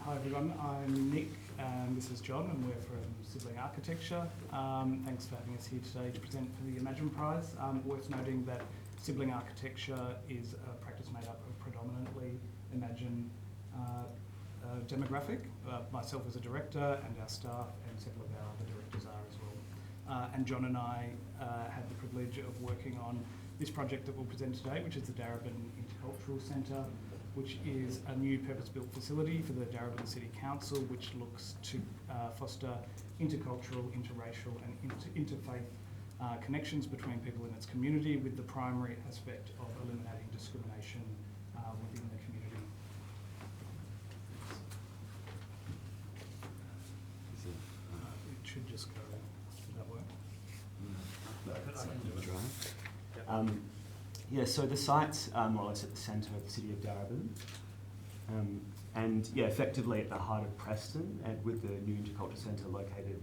Hi everyone, I'm Nick and this is John and we're from Sibling Architecture. Thanks for having us here today to present for the EmAGN Prize. Worth noting that Sibling Architecture is a practice made up of predominantly EmAGN demographic. Myself as a director and our staff and several of our other directors are as well. And John and I had the privilege of working on this project that we'll present today, which is the Darebin Intercultural Centre, which is a new purpose-built facility for the Darebin City Council, which looks to foster intercultural, interracial and interfaith connections between people in its community, with the primary aspect of eliminating discrimination within the community. It should just go. Does that work? Yeah, so the site's more or less at the centre of the city of Darebin, and yeah, effectively at the heart of Preston, and with the new Intercultural Centre located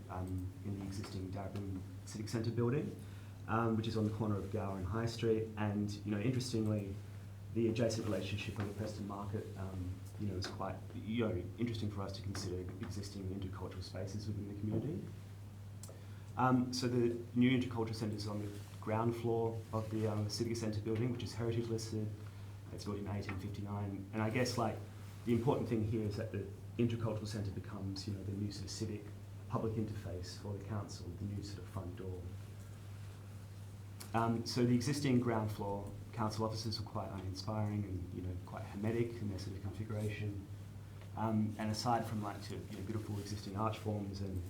in the existing Darebin Civic Centre building, which is on the corner of Gower and High Street. And interestingly, the adjacent relationship on the Preston market, is quite interesting for us to consider existing intercultural spaces within the community. So the new Intercultural Centre is on the ground floor of the Civic Centre building, which is heritage listed. It's built in 1859, and I guess the important thing here is that the Intercultural Centre becomes the new sort of civic public interface for the council, the new sort of front door. So the existing ground floor council offices were quite uninspiring and quite hermetic in their sort of configuration. And aside from beautiful existing arch forms and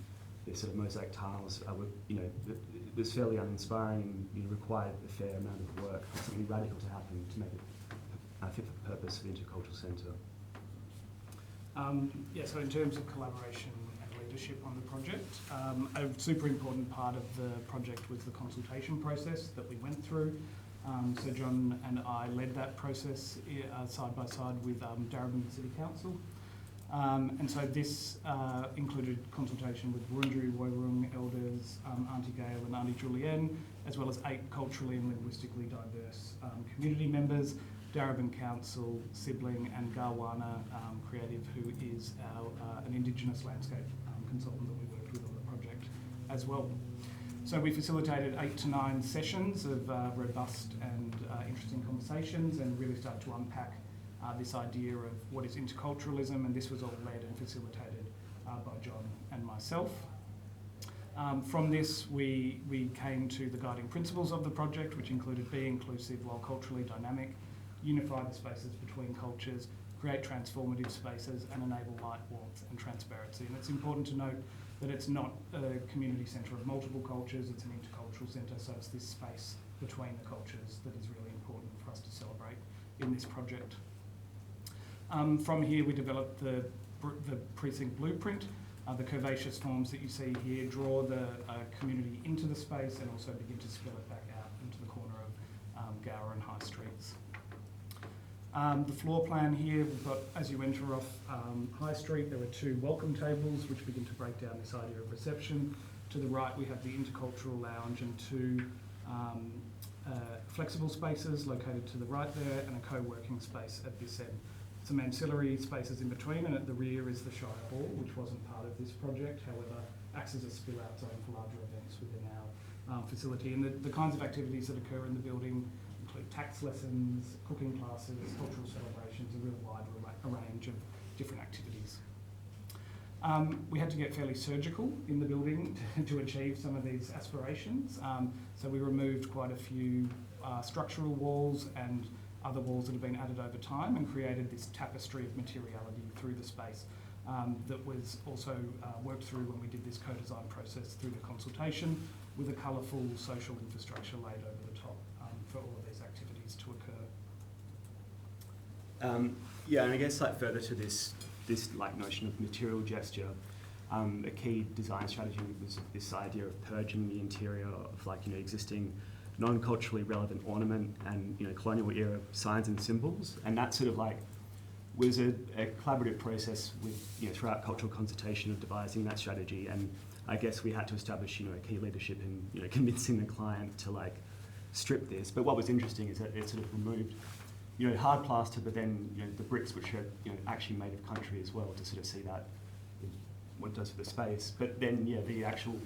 the sort of mosaic tiles, it was fairly uninspiring and required a fair amount of work, something radical to happen to make it fit for the purpose of the Intercultural Centre. So in terms of collaboration and leadership on the project, a super important part of the project was the consultation process that we went through. So John and I led that process side by side with Darebin City Council. And so this included consultation with Wurundjeri elders, Auntie Gail and Auntie Julienne, as well as 8 culturally and linguistically diverse community members, Darebin Council, Sibling and Garwana Creative, who is an Indigenous landscape consultant that we worked with on the project as well. So we facilitated 8 to 9 sessions of robust and interesting conversations and really started to unpack this idea of what is interculturalism, and this was all led and facilitated by John and myself. From this, we came to the guiding principles of the project, which included be inclusive while culturally dynamic, unify the spaces between cultures, create transformative spaces, and enable light, warmth, and transparency. And it's important to note that it's not a community centre of multiple cultures, it's an intercultural centre, so it's this space between the cultures that is really important for us to celebrate in this project. From here, we developed the precinct blueprint. The curvaceous forms that you see here draw the community into the space and also begin to spill it back out into the corner of Gower and High Streets. The floor plan here, we've got, as you enter off High Street, there are 2 welcome tables which begin to break down this idea of reception. To the right, we have the intercultural lounge and 2 flexible spaces located to the right there, and a co-working space at this end. Some ancillary spaces in between, and at the rear is the Shire Hall, which wasn't part of this project, however acts as a spill-out zone for larger events within our facility. And the kinds of activities that occur in the building include tax lessons, cooking classes, cultural celebrations, a real wide range of different activities. We had to get fairly surgical in the building to achieve some of these aspirations. So we removed quite a few structural walls and other walls that have been added over time, and created this tapestry of materiality through the space that was also worked through when we did this co-design process through the consultation, with a colourful social infrastructure laid over the top for all of these activities to occur. Yeah, and I guess further to this notion of material gesture, a key design strategy was this idea of purging the interior of existing non-culturally relevant ornament and colonial era signs and symbols, and that sort of was a collaborative process with throughout cultural consultation of devising that strategy. And I guess we had to establish a key leadership in convincing the client to strip this. But what was interesting is that it sort of removed hard plaster, but then the bricks which are actually made of country as well, to sort of see that what it does for the space. But then the actual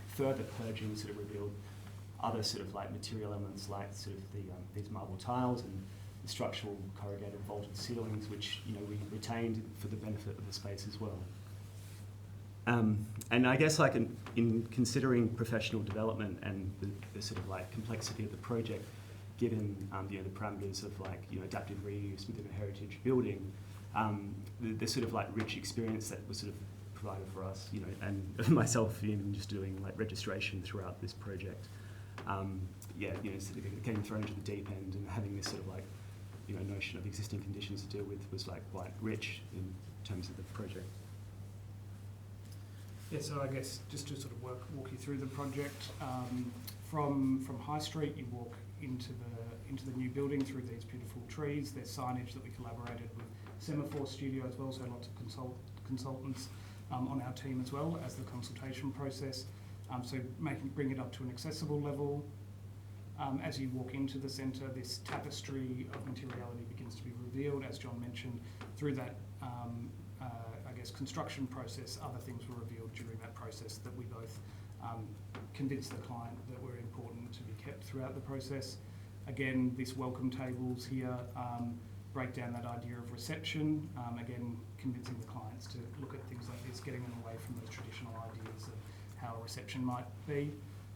further purging sort of revealed other sort of like material elements, like sort of these marble tiles and the structural corrugated vaulted ceilings, which we retained for the benefit of the space as well. And I guess like in considering professional development and the sort of like complexity of the project, given the parameters of like adaptive reuse within a heritage building, the sort of like rich experience that was sort of provided for us, and myself even just doing like registration throughout this project, sort of getting thrown into the deep end and having this sort of like notion of existing conditions to deal with was like quite rich in terms of the project. Yeah, so I guess just to sort of walk you through the project, from High Street you walk into the new building through these beautiful trees. There's signage that we collaborated with Semaphore Studio as well, so lots of consultants on our team as well as the consultation process. So bring it up to an accessible level. As you walk into the centre, this tapestry of materiality begins to be revealed. As John mentioned, through that construction process, other things were revealed during that process that we both convinced the client that were important to be kept throughout the process. Again, this welcome tables here break down that idea of reception, again convincing the clients to look at things like this, getting them away from the traditional ideas of how a reception might be.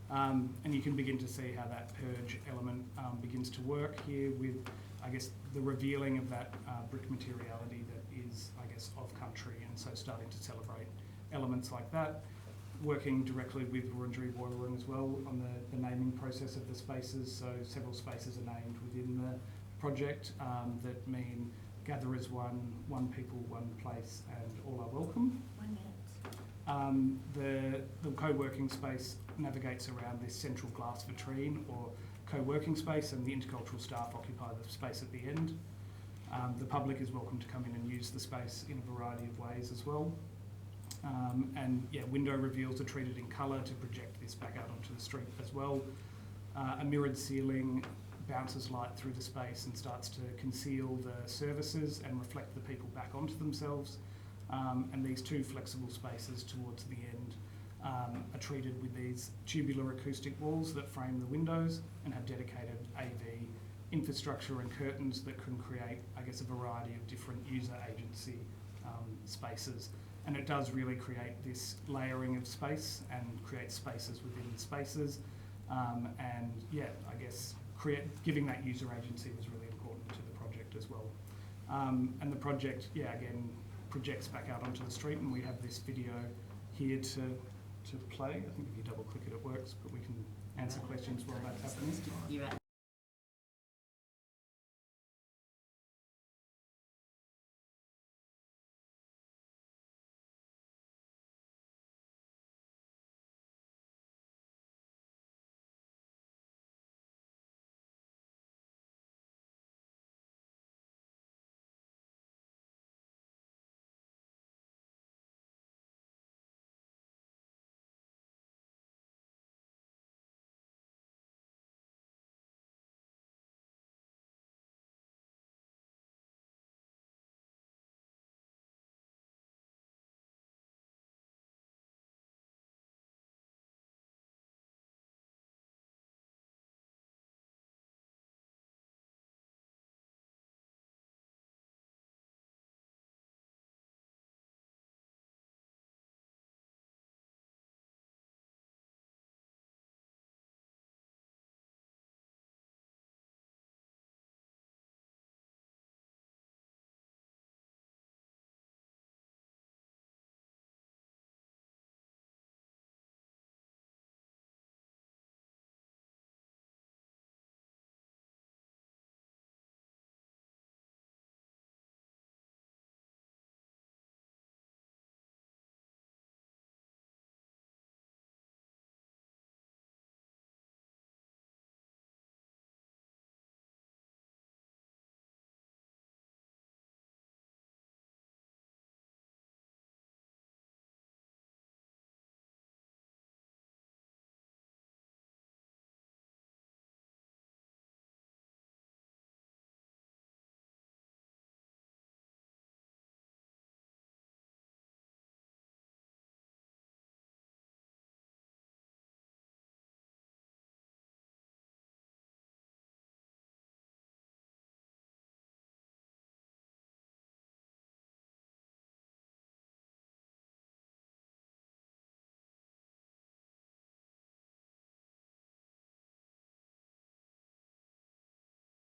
And you can begin to see how that purge element begins to work here with, I guess, the revealing of that brick materiality that is, I guess, of country, and so starting to celebrate elements like that. Working directly with Wurundjeri as well on the naming process of the spaces, so several spaces are named within the project that mean gather as one people, one place, and all are welcome. 1 minute. The co-working space navigates around this central glass vitrine or co-working space, and the intercultural staff occupy the space at the end. The public is welcome to come in and use the space in a variety of ways as well. Window reveals are treated in colour to project this back out onto the street as well. A mirrored ceiling bounces light through the space and starts to conceal the services and reflect the people back onto themselves. And these two flexible spaces towards the end are treated with these tubular acoustic walls that frame the windows and have dedicated AV infrastructure and curtains that can create, I guess, a variety of different user agency spaces. And it does really create this layering of space and create spaces within spaces. Giving that user agency was really important to the project as well. And the project, again, projects back out onto the street, and we have this video here to play. I think if you double click it, it works, but we can answer questions while that's happening.